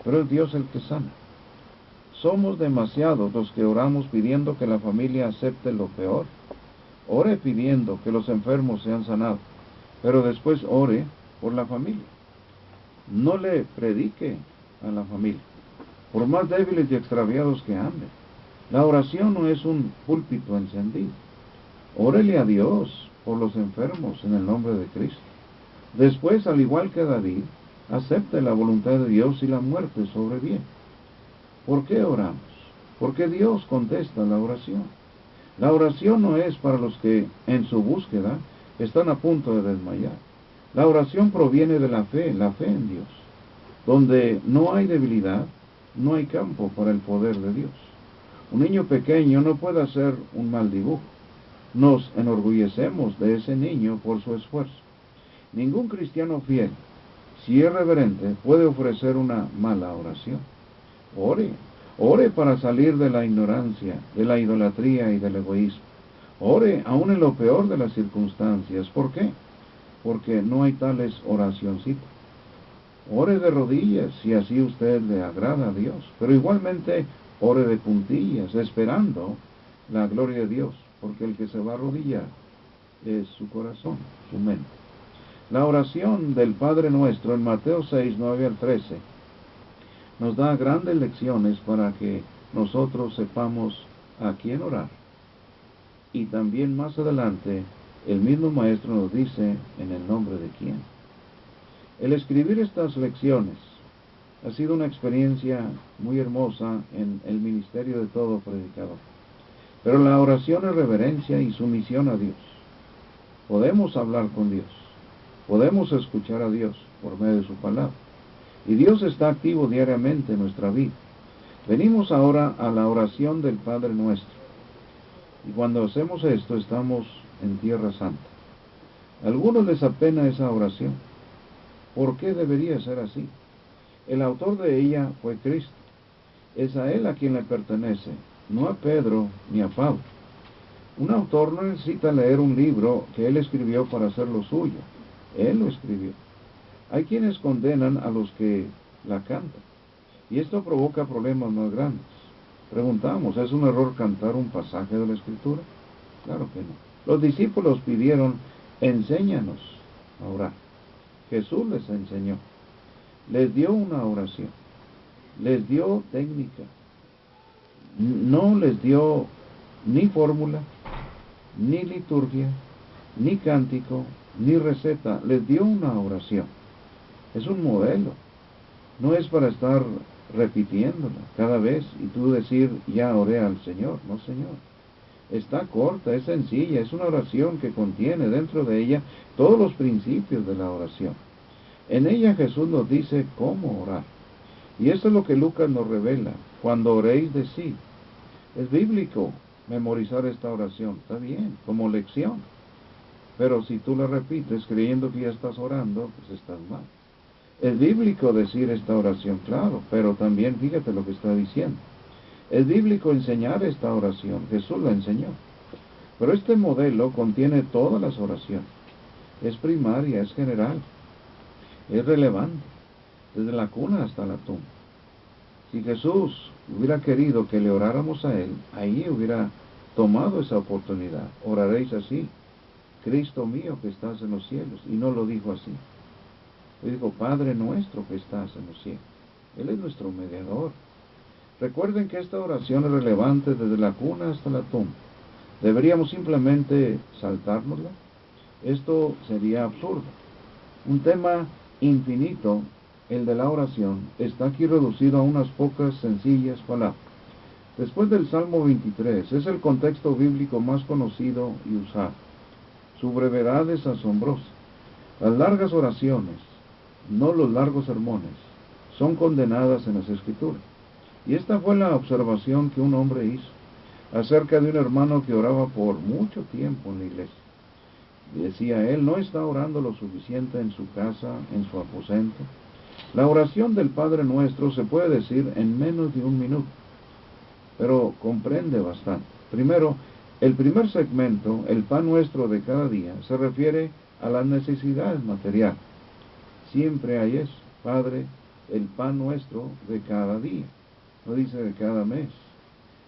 pero es Dios el que sana. Somos demasiados los que oramos pidiendo que la familia acepte lo peor. Ore pidiendo que los enfermos sean sanados, pero después ore por la familia. No le predique a la familia, por más débiles y extraviados que anden. La oración no es un púlpito encendido. Órele a Dios por los enfermos en el nombre de Cristo. Después, al igual que David, acepte la voluntad de Dios y la muerte sobreviene. ¿Por qué oramos? Porque Dios contesta la oración. La oración no es para los que en su búsqueda están a punto de desmayar. La oración proviene de la fe en Dios. Donde no hay debilidad, no hay campo para el poder de Dios. Un niño pequeño no puede hacer un mal dibujo. Nos enorgullecemos de ese niño por su esfuerzo. Ningún cristiano fiel, si es reverente, puede ofrecer una mala oración. Ore para salir de la ignorancia, de la idolatría y del egoísmo. Ore aún en lo peor de las circunstancias. ¿Por qué? Porque no hay tales oracioncitas. Ore de rodillas si así usted le agrada a Dios, pero igualmente ore de puntillas, esperando la gloria de Dios, porque el que se va a arrodillar es su corazón, su mente. La oración del Padre Nuestro en Mateo 6, 9 al 13 nos da grandes lecciones para que nosotros sepamos a quién orar. Y también más adelante el mismo Maestro nos dice en el nombre de quién. El escribir estas lecciones ha sido una experiencia muy hermosa en el ministerio de todo predicador. Pero la oración es reverencia y sumisión a Dios. Podemos hablar con Dios. Podemos escuchar a Dios por medio de su palabra. Y Dios está activo diariamente en nuestra vida. Venimos ahora a la oración del Padre Nuestro. Y cuando hacemos esto, estamos en Tierra Santa. A algunos les apena esa oración. ¿Por qué debería ser así? El autor de ella fue Cristo. Es a Él a quien le pertenece, no a Pedro ni a Pablo. Un autor no necesita leer un libro que él escribió para hacerlo suyo. Él lo escribió. Hay quienes condenan a los que la cantan. Y esto provoca problemas más grandes. Preguntamos, ¿es un error cantar un pasaje de la Escritura? Claro que no. Los discípulos pidieron, enséñanos a orar. Jesús les enseñó. Les dio una oración. Les dio técnica. No les dio ni fórmula, ni liturgia, ni cántico, ni receta. Les dio una oración. Es un modelo. No es para estar repitiéndola cada vez y tú decir, ya oré al Señor. No, Señor. Está corta, es sencilla, es una oración que contiene dentro de ella todos los principios de la oración. En ella Jesús nos dice cómo orar. Y eso es lo que Lucas nos revela. Cuando oréis, decid. Es bíblico memorizar esta oración. Está bien, como lección. Pero si tú la repites creyendo que ya estás orando, pues estás mal. Es bíblico decir esta oración, claro, pero también fíjate lo que está diciendo. Es bíblico enseñar esta oración. Jesús la enseñó. Pero este modelo contiene todas las oraciones. Es primaria, es general. Es relevante. Desde la cuna hasta la tumba. Si Jesús hubiera querido que le oráramos a Él, ahí hubiera tomado esa oportunidad. Oraréis así, Cristo mío que estás en los cielos. Y no lo dijo así. Él dijo, Padre nuestro que estás en los cielos. Él es nuestro mediador. Recuerden que esta oración es relevante desde la cuna hasta la tumba. ¿Deberíamos simplemente saltárnosla? Esto sería absurdo. Un tema infinito, el de la oración, está aquí reducido a unas pocas sencillas palabras. Después del Salmo 23, es el contexto bíblico más conocido y usado. Su brevedad es asombrosa. Las largas oraciones, no los largos sermones, son condenadas en las Escrituras. Y esta fue la observación que un hombre hizo acerca de un hermano que oraba por mucho tiempo en la iglesia. Y decía, él no está orando lo suficiente en su casa, en su aposento. La oración del Padre Nuestro se puede decir en menos de un minuto, pero comprende bastante. Primero, el primer segmento, el pan nuestro de cada día, se refiere a las necesidades materiales. Siempre hay eso. Padre, el pan nuestro de cada día. No dice de cada mes.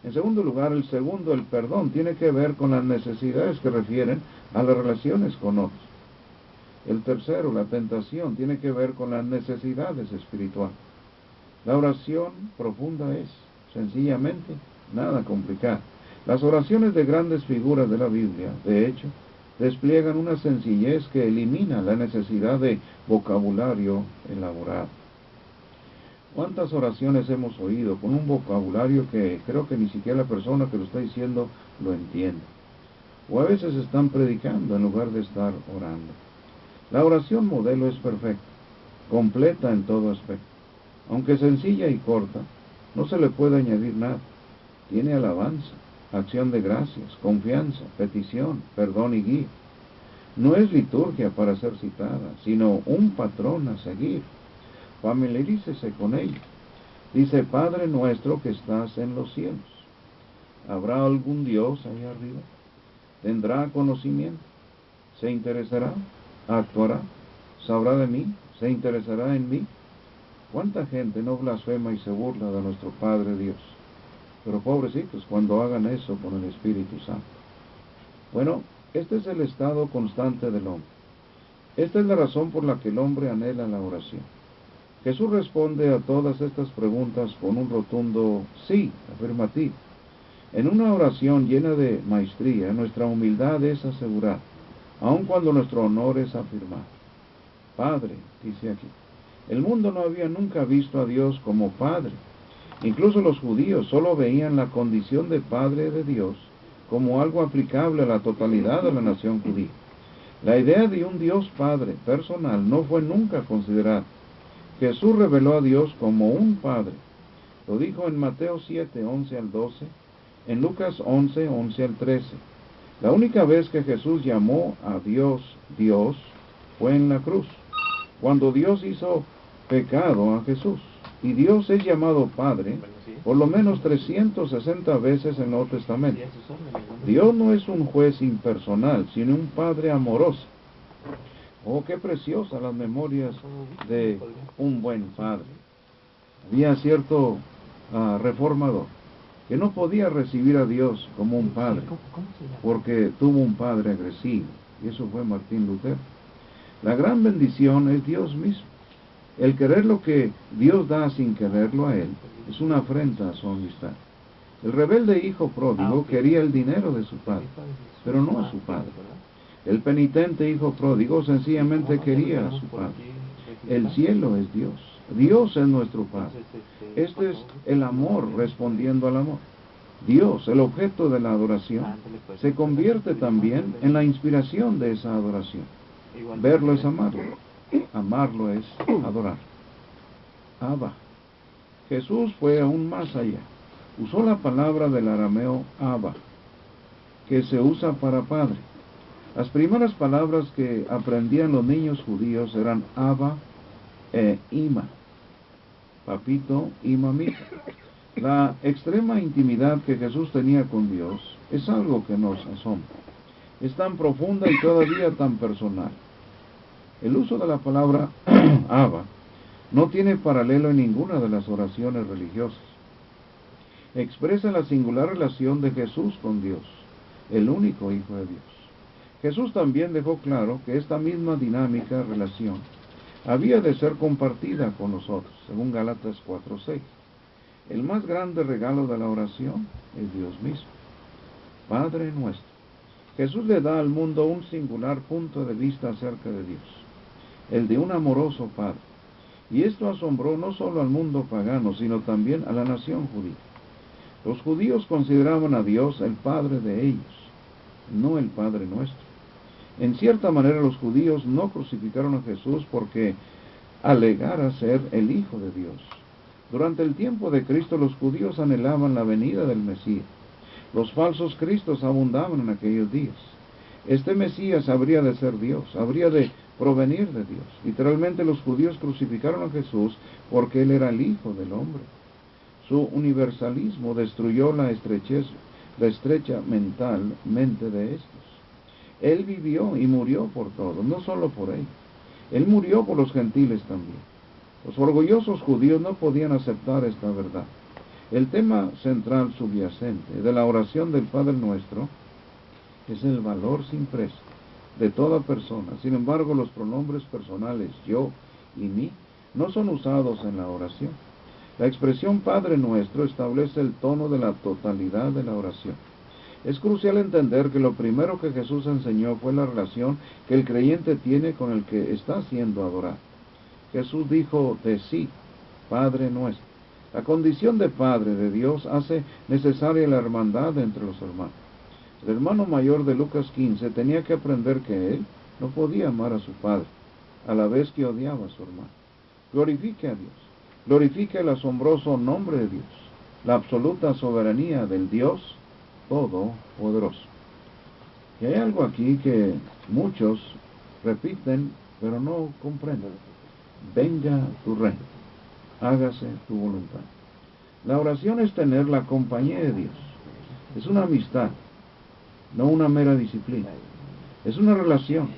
En segundo lugar, el perdón, tiene que ver con las necesidades que refieren a las relaciones con otros. El tercero, la tentación, tiene que ver con las necesidades espirituales. La oración profunda es, sencillamente, nada complicada. Las oraciones de grandes figuras de la Biblia, de hecho, despliegan una sencillez que elimina la necesidad de vocabulario elaborado. ¿Cuántas oraciones hemos oído con un vocabulario que creo que ni siquiera la persona que lo está diciendo lo entiende? O a veces están predicando en lugar de estar orando. La oración modelo es perfecta, completa en todo aspecto. Aunque sencilla y corta, no se le puede añadir nada. Tiene alabanza, acción de gracias, confianza, petición, perdón y guía. No es liturgia para ser citada, sino un patrón a seguir. Familiarícese con ella. Dice: Padre nuestro que estás en los cielos. ¿Habrá algún Dios allá arriba? ¿Tendrá conocimiento? ¿Se interesará? ¿Actuará? ¿Sabrá de mí? ¿Se interesará en mí? ¿Cuánta gente no blasfema y se burla de nuestro Padre Dios? Pero pobrecitos cuando hagan eso con el Espíritu Santo. Bueno, este es el estado constante del hombre. Esta es la razón por la que el hombre anhela la oración. Jesús responde a todas estas preguntas con un rotundo sí, afirmativo. En una oración llena de maestría, nuestra humildad es asegurar, aun cuando nuestro honor es afirmar. Padre, dice aquí. El mundo no había nunca visto a Dios como Padre. Incluso los judíos solo veían la condición de Padre de Dios como algo aplicable a la totalidad de la nación judía. La idea de un Dios Padre personal no fue nunca considerada. Jesús reveló a Dios como un Padre. Lo dijo en Mateo 7, 11 al 12, en Lucas 11, 11 al 13. La única vez que Jesús llamó a Dios Dios fue en la cruz, cuando Dios hizo pecado a Jesús. Y Dios es llamado Padre por lo menos 360 veces en el Nuevo Testamento. Dios no es un juez impersonal, sino un Padre amoroso. Oh, qué preciosas las memorias de un buen padre. Había cierto reformador que no podía recibir a Dios como un padre, porque tuvo un padre agresivo, y eso fue Martín Lutero. La gran bendición es Dios mismo. El querer lo que Dios da sin quererlo a él es una afrenta a su amistad. El rebelde hijo pródigo quería el dinero de su padre, pero no a su padre. El penitente hijo pródigo sencillamente quería a su padre. El cielo es Dios. Dios es nuestro Padre. Este es el amor respondiendo al amor. Dios, el objeto de la adoración, se convierte también en la inspiración de esa adoración. Verlo es amarlo. Amarlo es adorar. Abba. Jesús fue aún más allá. Usó la palabra del arameo Abba, que se usa para padre. Las primeras palabras que aprendían los niños judíos eran Abba e Ima, papito y mamita. La extrema intimidad que Jesús tenía con Dios es algo que nos asombra. Es tan profunda y todavía tan personal. El uso de la palabra Abba no tiene paralelo en ninguna de las oraciones religiosas. Expresa la singular relación de Jesús con Dios, el único Hijo de Dios. Jesús también dejó claro que esta misma dinámica relación había de ser compartida con nosotros, según Gálatas 4:6. El más grande regalo de la oración es Dios mismo. Padre nuestro. Jesús le da al mundo un singular punto de vista acerca de Dios, el de un amoroso Padre. Y esto asombró no solo al mundo pagano, sino también a la nación judía. Los judíos consideraban a Dios el Padre de ellos, no el Padre nuestro. En cierta manera los judíos no crucificaron a Jesús porque alegara ser el Hijo de Dios. Durante el tiempo de Cristo los judíos anhelaban la venida del Mesías. Los falsos cristos abundaban en aquellos días. Este Mesías habría de ser Dios, habría de provenir de Dios. Literalmente los judíos crucificaron a Jesús porque Él era el Hijo del hombre. Su universalismo destruyó la estrecha mentalmente de estos. Él vivió y murió por todos, no solo por ellos. Él murió por los gentiles también. Los orgullosos judíos no podían aceptar esta verdad. El tema central subyacente de la oración del Padre Nuestro es el valor sin precio de toda persona. Sin embargo, los pronombres personales yo y mí no son usados en la oración. La expresión Padre Nuestro establece el tono de la totalidad de la oración. Es crucial entender que lo primero que Jesús enseñó fue la relación que el creyente tiene con el que está siendo adorado. Jesús dijo de sí, Padre Nuestro. La condición de Padre de Dios hace necesaria la hermandad entre los hermanos. El hermano mayor de Lucas 15 tenía que aprender que él no podía amar a su padre, a la vez que odiaba a su hermano. Glorifique a Dios, glorifique el asombroso nombre de Dios, la absoluta soberanía del Dios Todopoderoso. Y hay algo aquí que muchos repiten, pero no comprenden. Venga tu reino, hágase tu voluntad. La oración es tener la compañía de Dios. Es una amistad, no una mera disciplina. Es una relación,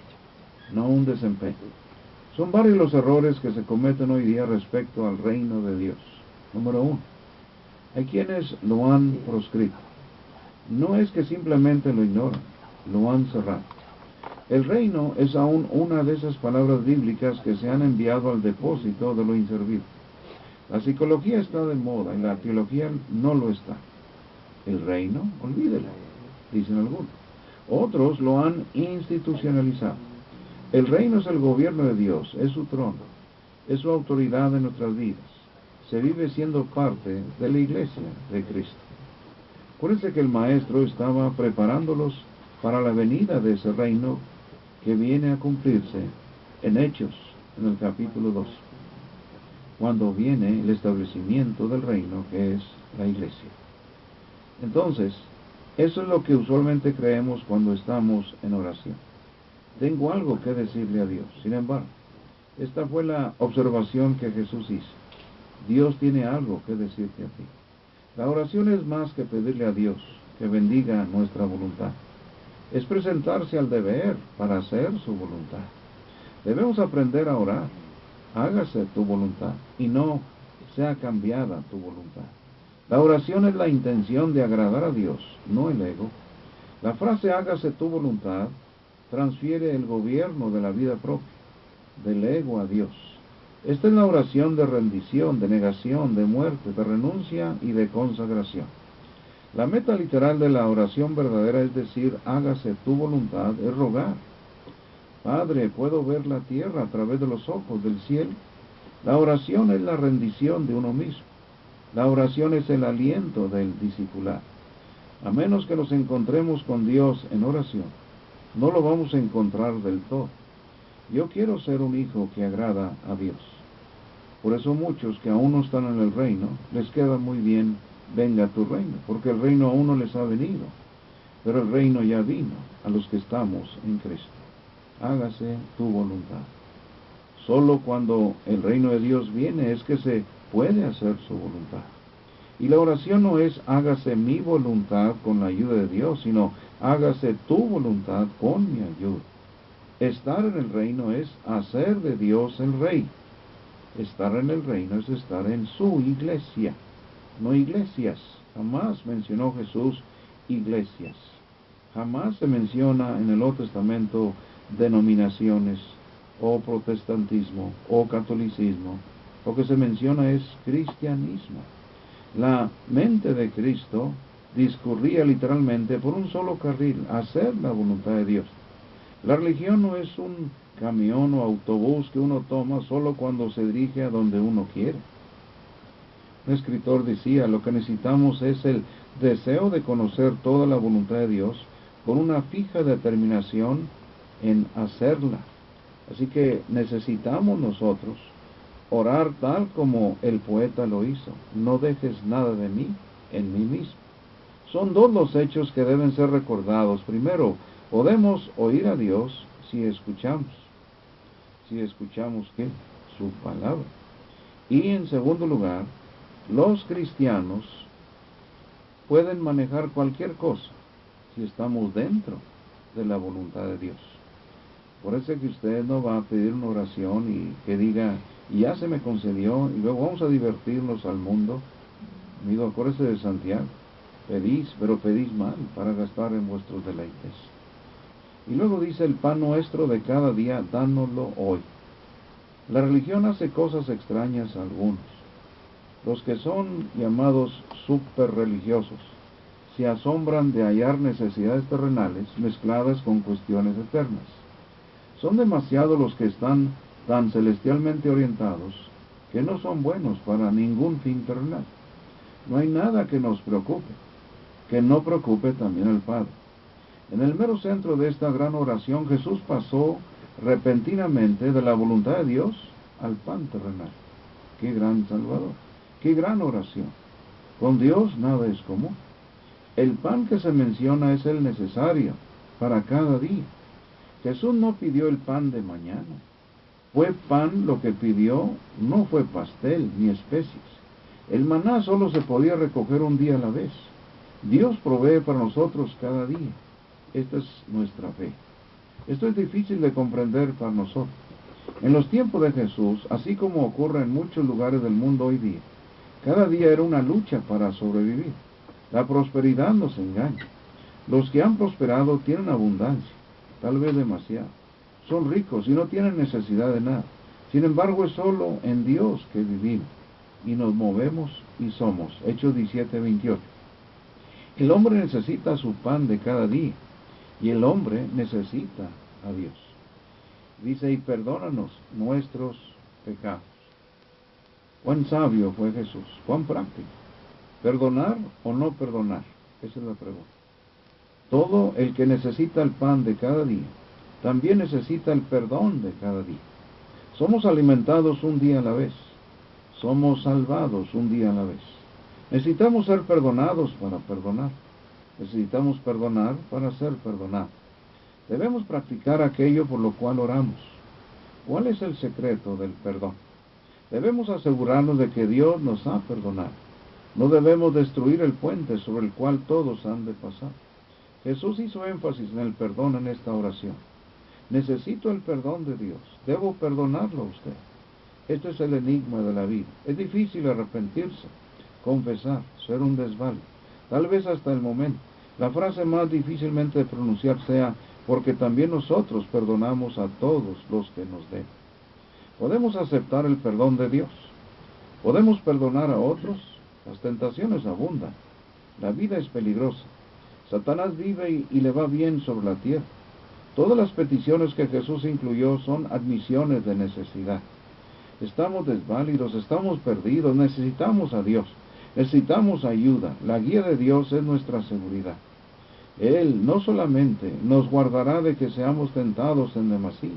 no un desempeño. Son varios los errores que se cometen hoy día respecto al reino de Dios. Número 1. Hay quienes lo han proscrito. No es que simplemente lo ignoran, lo han cerrado. El reino es aún una de esas palabras bíblicas que se han enviado al depósito de lo inservible. La psicología está de moda y la teología no lo está. El reino, olvídelo, dicen algunos. Otros lo han institucionalizado. El reino es el gobierno de Dios, es su trono, es su autoridad en nuestras vidas. Se vive siendo parte de la iglesia de Cristo. Acuérdense que el Maestro estaba preparándolos para la venida de ese reino que viene a cumplirse en Hechos, en el capítulo 2, cuando viene el establecimiento del reino que es la iglesia. Entonces, eso es lo que usualmente creemos cuando estamos en oración. Tengo algo que decirle a Dios. Sin embargo, esta fue la observación que Jesús hizo. Dios tiene algo que decirte a ti. La oración es más que pedirle a Dios que bendiga nuestra voluntad. Es presentarse al deber para hacer su voluntad. Debemos aprender a orar. Hágase tu voluntad y no sea cambiada tu voluntad. La oración es la intención de agradar a Dios, no el ego. La frase hágase tu voluntad transfiere el gobierno de la vida propia, del ego a Dios. Esta es la oración de rendición, de negación, de muerte, de renuncia y de consagración. La meta literal de la oración verdadera, es decir, hágase tu voluntad, es rogar. Padre, puedo ver la tierra a través de los ojos del cielo. La oración es la rendición de uno mismo. La oración es el aliento del discipular. A menos que nos encontremos con Dios en oración, no lo vamos a encontrar del todo. Yo quiero ser un hijo que agrada a Dios. Por eso muchos que aún no están en el reino, les queda muy bien, venga tu reino, porque el reino aún no les ha venido, pero el reino ya vino a los que estamos en Cristo. Hágase tu voluntad. Solo cuando el reino de Dios viene es que se puede hacer su voluntad. Y la oración no es hágase mi voluntad con la ayuda de Dios, sino hágase tu voluntad con mi ayuda. Estar en el reino es hacer de Dios el rey. Estar en el reino es estar en su iglesia, no iglesias. Jamás mencionó Jesús iglesias. Jamás se menciona en el Nuevo Testamento denominaciones, o protestantismo, o catolicismo. Lo que se menciona es cristianismo. La mente de Cristo discurría literalmente por un solo carril, hacer la voluntad de Dios. La religión no es un camión o autobús que uno toma solo cuando se dirige a donde uno quiere. Un escritor decía, lo que necesitamos es el deseo de conocer toda la voluntad de Dios con una fija determinación en hacerla. Así que necesitamos nosotros orar tal como el poeta lo hizo. No dejes nada de mí en mí mismo. Son dos los hechos que deben ser recordados. Primero, podemos oír a Dios si escuchamos. Si escuchamos, ¿qué? Su palabra. Y en segundo lugar, los cristianos pueden manejar cualquier cosa si estamos dentro de la voluntad de Dios. Por eso es que usted no va a pedir una oración y que diga, y ya se me concedió, y luego vamos a divertirnos al mundo. Amigo, acuérdese de Santiago, pedís, pero pedís mal, para gastar en vuestros deleites. Y luego dice, el pan nuestro de cada día, dánoslo hoy. La religión hace cosas extrañas a algunos. Los que son llamados super religiosos se asombran de hallar necesidades terrenales mezcladas con cuestiones eternas. Son demasiados los que están tan celestialmente orientados que no son buenos para ningún fin terrenal. No hay nada que nos preocupe, que no preocupe también al Padre. En el mero centro de esta gran oración, Jesús pasó repentinamente de la voluntad de Dios al pan terrenal. ¡Qué gran Salvador! ¡Qué gran oración! Con Dios nada es común. El pan que se menciona es el necesario para cada día. Jesús no pidió el pan de mañana. Fue pan lo que pidió, no fue pastel ni especies. El maná solo se podía recoger un día a la vez. Dios provee para nosotros cada día. Esta es nuestra fe. Esto es difícil de comprender para nosotros. En los tiempos de Jesús, así como ocurre en muchos lugares del mundo hoy día, cada día era una lucha para sobrevivir. La prosperidad nos engaña. Los que han prosperado tienen abundancia, tal vez demasiado. Son ricos y no tienen necesidad de nada. Sin embargo, es solo en Dios que vivimos y nos movemos y somos. Hechos 17:28. El hombre necesita su pan de cada día y el hombre necesita a Dios. Dice, y perdónanos nuestros pecados. Cuán sabio fue Jesús, cuán práctico. ¿Perdonar o no perdonar? Esa es la pregunta. Todo el que necesita el pan de cada día, también necesita el perdón de cada día. Somos alimentados un día a la vez. Somos salvados un día a la vez. Necesitamos ser perdonados para perdonar. Necesitamos perdonar para ser perdonados. Debemos practicar aquello por lo cual oramos. ¿Cuál es el secreto del perdón? Debemos asegurarnos de que Dios nos ha perdonado. No debemos destruir el puente sobre el cual todos han de pasar. Jesús hizo énfasis en el perdón en esta oración. Necesito el perdón de Dios. Debo perdonarlo a usted. Este es el enigma de la vida. Es difícil arrepentirse, confesar, ser un desvalido. Tal vez hasta el momento. La frase más difícilmente de pronunciar sea, porque también nosotros perdonamos a todos los que nos deben. Podemos aceptar el perdón de Dios. Podemos perdonar a otros. Las tentaciones abundan. La vida es peligrosa. Satanás vive y le va bien sobre la tierra. Todas las peticiones que Jesús incluyó son admisiones de necesidad. Estamos desválidos, estamos perdidos, necesitamos a Dios. Necesitamos ayuda. La guía de Dios es nuestra seguridad. Él no solamente nos guardará de que seamos tentados en demasía,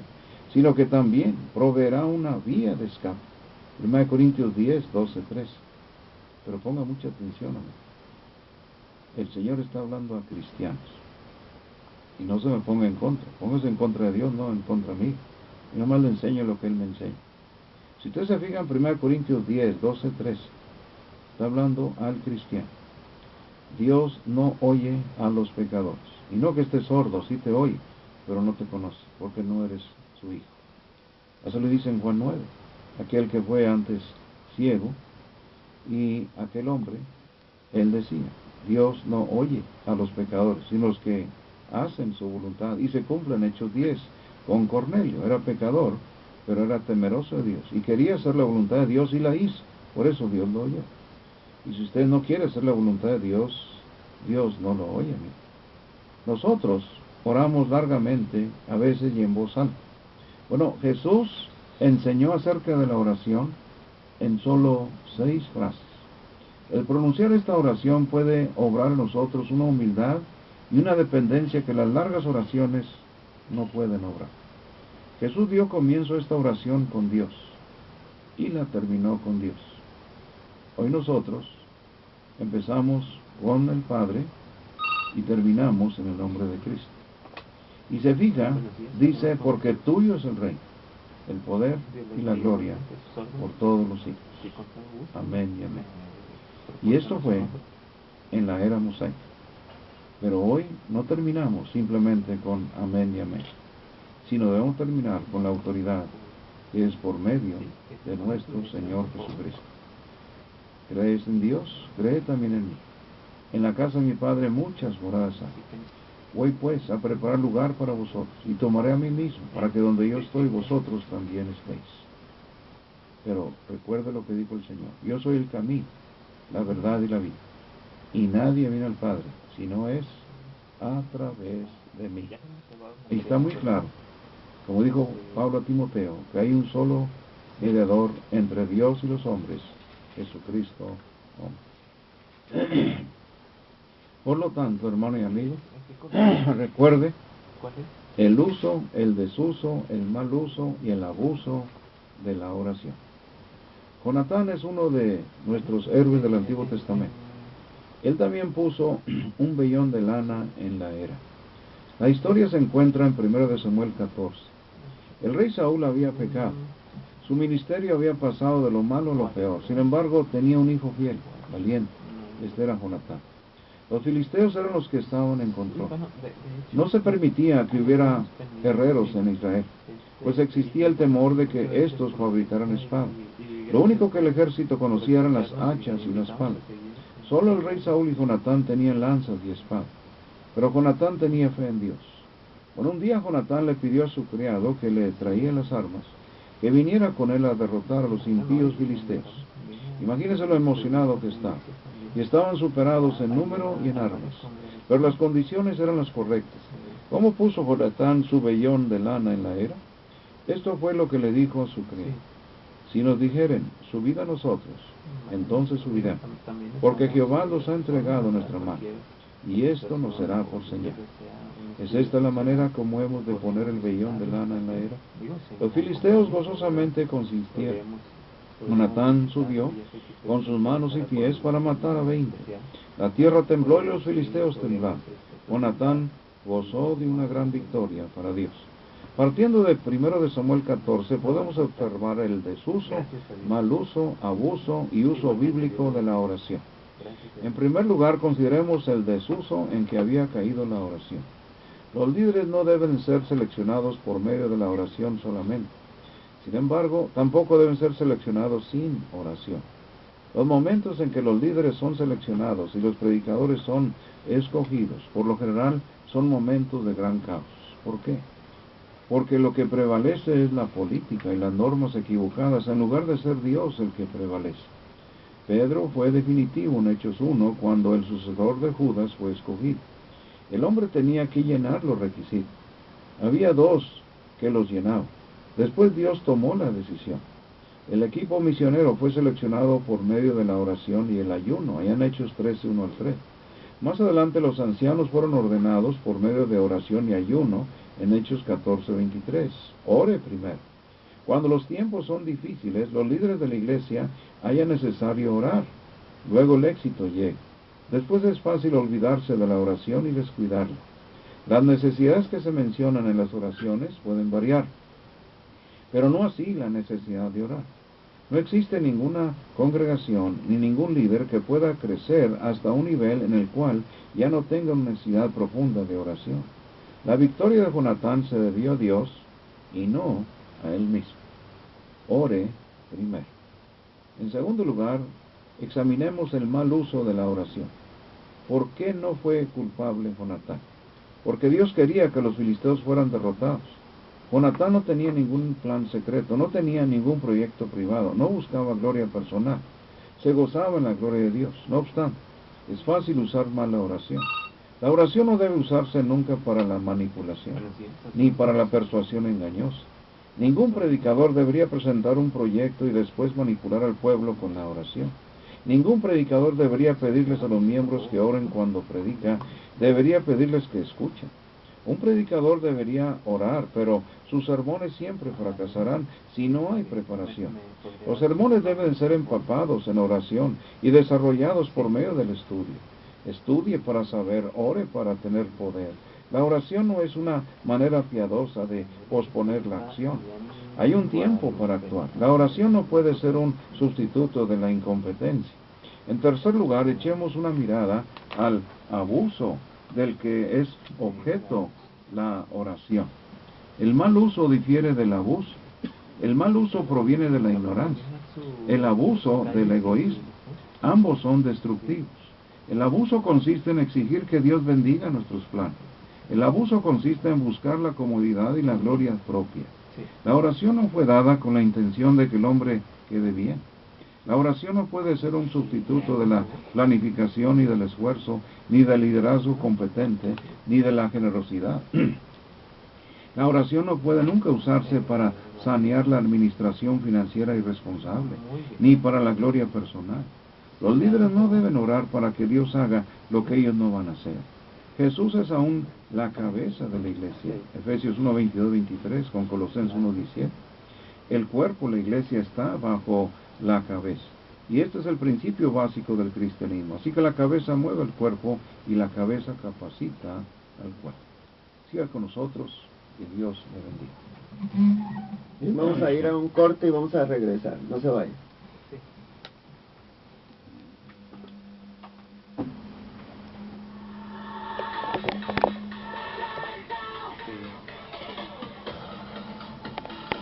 sino que también proveerá una vía de escape. 1 Corintios 10, 12, 13. Pero ponga mucha atención, amigo. El Señor está hablando a cristianos. Y no se me ponga en contra. Póngase en contra de Dios, no en contra de mí. Yo nomás le enseño lo que Él me enseña. Si ustedes se fijan, 1 Corintios 10, 12, 13, está hablando al cristiano. Dios no oye a los pecadores. Y no que estés sordo, sí te oye, pero no te conoce, porque no eres su hijo. Eso le dice en Juan 9. Aquel que fue antes ciego, y aquel hombre, él decía, Dios no oye a los pecadores, sino los que hacen su voluntad. Y se cumple en Hechos 10 con Cornelio. Era pecador, pero era temeroso de Dios. Y quería hacer la voluntad de Dios y la hizo. Por eso Dios lo oyó. Y si usted no quiere hacer la voluntad de Dios, Dios no lo oye, amigo. Nosotros oramos largamente, a veces y en voz alta. Bueno, Jesús enseñó acerca de la oración en solo 6 frases. El pronunciar esta oración puede obrar en nosotros una humildad y una dependencia que las largas oraciones no pueden obrar. Jesús dio comienzo a esta oración con Dios y la terminó con Dios. Hoy nosotros empezamos con el Padre y terminamos en el nombre de Cristo. Y se fija, dice, porque tuyo es el reino, el poder y la gloria por todos los siglos. Amén y amén. Y esto fue en la era mosaica. Pero hoy no terminamos simplemente con amén y amén, sino debemos terminar con la autoridad que es por medio de nuestro Señor Jesucristo. ¿Crees en Dios? Cree también en mí. En la casa de mi Padre muchas moradas hay. Voy pues a preparar lugar para vosotros, y tomaré a mí mismo, para que donde yo estoy, vosotros también estéis. Pero recuerde lo que dijo el Señor: yo soy el camino, la verdad y la vida, y nadie viene al Padre, si no es a través de mí. Y está muy claro, como dijo Pablo a Timoteo, que hay un solo mediador entre Dios y los hombres, Jesucristo hombre. Por lo tanto, hermano y amigo, recuerde el uso, el desuso, el mal uso y el abuso de la oración. Jonatán es uno de nuestros héroes del Antiguo Testamento. Él también puso un vellón de lana en la era. La historia se encuentra en 1 Samuel 14. El rey Saúl había pecado. Su ministerio había pasado de lo malo a lo peor. Sin embargo, tenía un hijo fiel, valiente. Este era Jonatán. Los filisteos eran los que estaban en control. No se permitía que hubiera guerreros en Israel, pues existía el temor de que estos fabricaran espadas. Lo único que el ejército conocía eran las hachas y las palas. Solo el rey Saúl y Jonatán tenían lanzas y espadas. Pero Jonatán tenía fe en Dios. Bueno, un día Jonatán le pidió a su criado que le traía las armas, que viniera con él a derrotar a los impíos filisteos. Imagínense lo emocionado que estaba. Y estaban superados en número y en armas, pero las condiciones eran las correctas. ¿Cómo puso Jonatán su vellón de lana en la era? Esto fue lo que le dijo a su criado: si nos dijeren, subid a nosotros, entonces subirán, porque Jehová los ha entregado en nuestra mano, y esto nos será por señal. ¿Es esta la manera como hemos de poner el vellón de lana en la era? Los filisteos gozosamente consistieron. Jonatán subió con sus manos y pies para matar a 20. La tierra tembló y los filisteos temblaron. Jonatán gozó de una gran victoria para Dios. Partiendo de 1 Samuel 14, podemos observar el desuso, mal uso, abuso y uso bíblico de la oración. En primer lugar, consideremos el desuso en que había caído la oración. Los líderes no deben ser seleccionados por medio de la oración solamente. Sin embargo, tampoco deben ser seleccionados sin oración. Los momentos en que los líderes son seleccionados y los predicadores son escogidos, por lo general, son momentos de gran caos. ¿Por qué? Porque lo que prevalece es la política y las normas equivocadas, en lugar de ser Dios el que prevalece. Pedro fue definitivo en Hechos 1 cuando el sucesor de Judas fue escogido. El hombre tenía que llenar los requisitos. Había dos que los llenaban. Después Dios tomó la decisión. El equipo misionero fue seleccionado por medio de la oración y el ayuno, allá en Hechos 13, 1 al 3. Más adelante los ancianos fueron ordenados por medio de oración y ayuno en Hechos 14, 23. Ore primero. Cuando los tiempos son difíciles, los líderes de la iglesia haya necesario orar. Luego el éxito llega. Después es fácil olvidarse de la oración y descuidarla. Las necesidades que se mencionan en las oraciones pueden variar, pero no así la necesidad de orar. No existe ninguna congregación ni ningún líder que pueda crecer hasta un nivel en el cual ya no tenga una necesidad profunda de oración. La victoria de Jonatán se debió a Dios y no a él mismo. Ore primero. En segundo lugar, examinemos el mal uso de la oración. ¿Por qué no fue culpable Jonatán? Porque Dios quería que los filisteos fueran derrotados. Jonatán no tenía ningún plan secreto, no tenía ningún proyecto privado, no buscaba gloria personal, se gozaba en la gloria de Dios. No obstante, es fácil usar mal la oración. La oración no debe usarse nunca para la manipulación, ni para la persuasión engañosa. Ningún predicador debería presentar un proyecto y después manipular al pueblo con la oración. Ningún predicador debería pedirles a los miembros que oren cuando predica, debería pedirles que escuchen. Un predicador debería orar, pero sus sermones siempre fracasarán si no hay preparación. Los sermones deben ser empapados en oración y desarrollados por medio del estudio. Estudie para saber, ore para tener poder. La oración no es una manera piadosa de posponer la acción. Hay un tiempo para actuar. La oración no puede ser un sustituto de la incompetencia. En tercer lugar, echemos una mirada al abuso del que es objeto la oración. El mal uso difiere del abuso. El mal uso proviene de la ignorancia, el abuso del egoísmo. Ambos son destructivos. El abuso consiste en exigir que Dios bendiga nuestros planes. El abuso consiste en buscar la comodidad y la gloria propia. La oración no fue dada con la intención de que el hombre quede bien. La oración no puede ser un sustituto de la planificación y del esfuerzo, ni del liderazgo competente, ni de la generosidad. La oración no puede nunca usarse para sanear la administración financiera irresponsable, ni para la gloria personal. Los líderes no deben orar para que Dios haga lo que ellos no van a hacer. Jesús es aún la cabeza de la iglesia. Efesios 1, 22, 23, con Colosenses 1, 17. El cuerpo, la iglesia, está bajo la cabeza. Y este es el principio básico del cristianismo. Así que la cabeza mueve el cuerpo y la cabeza capacita al cuerpo. Siga con nosotros y Dios le bendiga. Y vamos a ir a un corte y vamos a regresar. No se vayan.